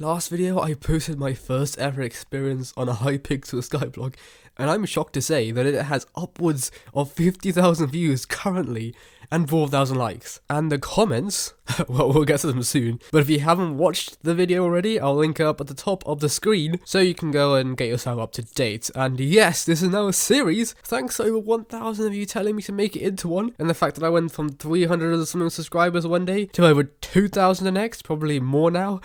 Last video I posted my first ever experience on a Hypixel Skyblock, and I'm shocked to say that it has upwards of 50,000 views currently and 4,000 likes. And the comments, well, we'll get to them soon, but if you haven't watched the video already, I'll link it up at the top of the screen so you can go and get yourself up to date. And yes, this is now a series, thanks to over 1,000 of you telling me to make it into one, and the fact that I went from 300 or something subscribers one day to over 2,000 the next, probably more now,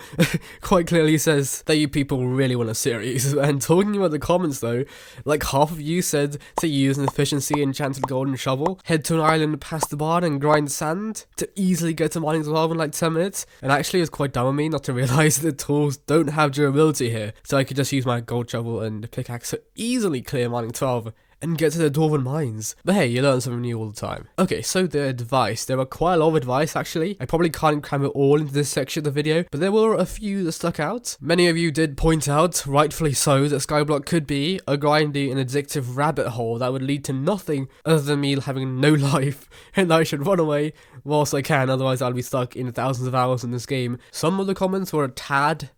quite clearly says that you people really want a series. And talking about the comments though, like half of you said to use an efficiency enchanted golden shovel, head to an island past the barn and grind sand to easily get to mining 12 in like 10 minutes. And actually it was quite dumb of me not to realise that the tools don't have durability here, so I could just use my gold shovel and pickaxe to easily clear mining 12 and get to the dwarven mines. But hey, you learn something new all the time. Okay, so the advice. There were quite a lot of advice actually. I probably can't cram it all into this section of the video, but there were a few that stuck out. Many of you did point out, rightfully so, that Skyblock could be a grindy and addictive rabbit hole that would lead to nothing other than me having no life, and I should run away whilst I can, otherwise I'll be stuck in thousands of hours in this game. Some of the comments were a tad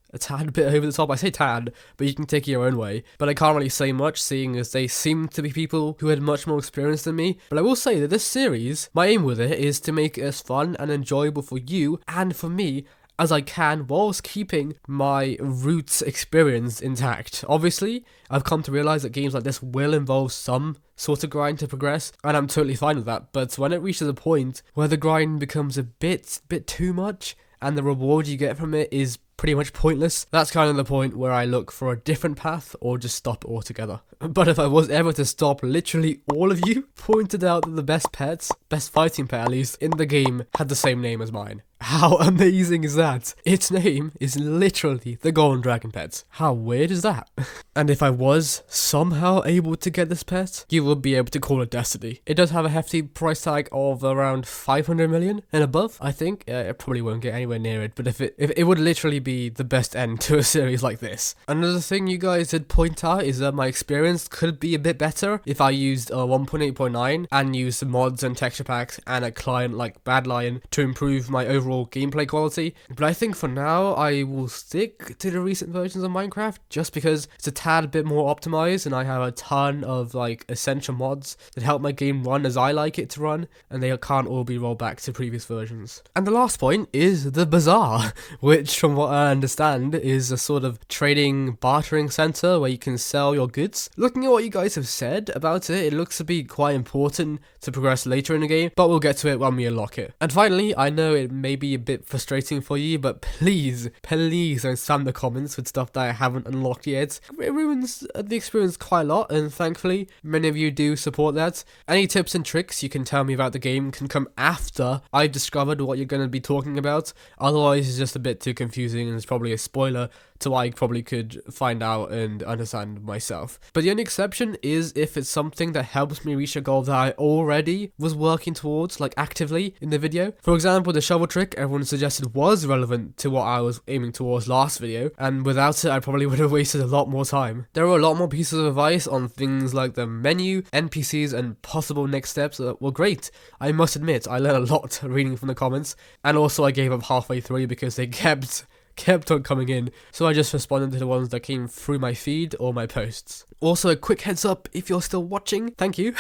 bit over the top. I say tad, but you can take it your own way. But I can't really say much, seeing as they seem to be people who had much more experience than me. But I will say that this series, my aim with it is to make it as fun and enjoyable for you and for me as I can, whilst keeping my roots experience intact. Obviously, I've come to realise that games like this will involve some sort of grind to progress, and I'm totally fine with that. But when it reaches a point where the grind becomes a bit too much, and the reward you get from it is pretty much pointless, that's kind of the point where I look for a different path or just stop altogether. But if I was ever to stop, literally all of you pointed out that the best fighting pet at least, in the game had the same name as mine. How amazing is that? Its name is literally the TheGoldenDragon pet. How weird is that? And if I was somehow able to get this pet, you would be able to call it destiny. It does have a hefty price tag of around 500 million and above, I think. It probably won't get anywhere near it, but if it would literally be the best end to a series like this. Another thing you guys did point out is that my experience could be a bit better if I used 1.8.9 and used mods and texture packs and a client like Badlion to improve my overall gameplay quality. But I think for now I will stick to the recent versions of Minecraft just because it's a tad bit more optimized and I have a ton of like essential mods that help my game run as I like it to run, and they can't all be rolled back to previous versions. And the last point is the bazaar, which from what I understand is a sort of trading bartering center where you can sell your goods. Looking at what you guys have said about it, it looks to be quite important to progress later in the game, but we'll get to it when we unlock it. And finally, I know it may be a bit frustrating for you, but please don't spam the comments with stuff that I haven't unlocked yet. It ruins the experience quite a lot, and thankfully many of you do support that. Any tips and tricks you can tell me about the game can come after I've discovered what you're going to be talking about, otherwise it's just a bit too confusing and it's probably a spoiler to what I probably could find out and understand myself. But the only exception is if it's something that helps me reach a goal that I already was working towards, like actively in the video. For example, the shovel trick everyone suggested was relevant to what I was aiming towards last video, and without it I probably would have wasted a lot more time. There were a lot more pieces of advice on things like the menu, NPCs, and possible next steps that were great. I must admit, I learned a lot reading from the comments, and also I gave up halfway through because they kept on coming in, so I just responded to the ones that came through my feed or my posts. Also, a quick heads up if you're still watching, thank you,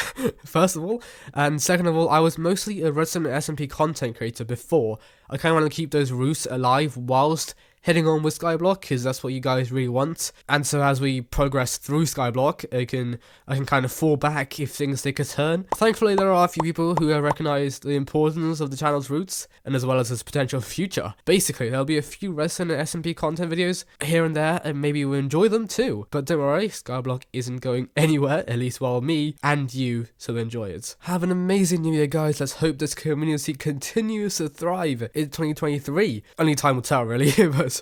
first of all, and second of all, I was mostly a Redstone and SMP content creator before. I kind of want to keep those roots alive whilst heading on with Skyblock, because that's what you guys really want. And so as we progress through Skyblock, I can kind of fall back if things take a turn. Thankfully, there are a few people who have recognized the importance of the channel's roots, and as well as its potential future. Basically, there'll be a few Redstone and SMP content videos here and there, and maybe you'll enjoy them too. But don't worry, Skyblock isn't going anywhere, at least while me and you still enjoy it. Have an amazing new year, guys. Let's hope this community continues to thrive in 2023. Only time will tell, really, but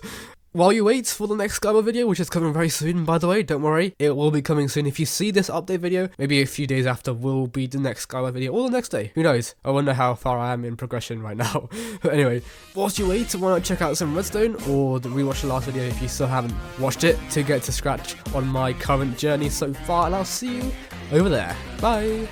while you wait for the next Skyblock video, which is coming very soon, by the way, don't worry, it will be coming soon. If you see this update video, maybe a few days after will be the next Skyblock video, or the next day, who knows? I wonder how far I am in progression right now. But anyway, whilst you wait, why not check out some Redstone, or rewatch the last video if you still haven't watched it, to get to scratch on my current journey so far, and I'll see you over there. Bye!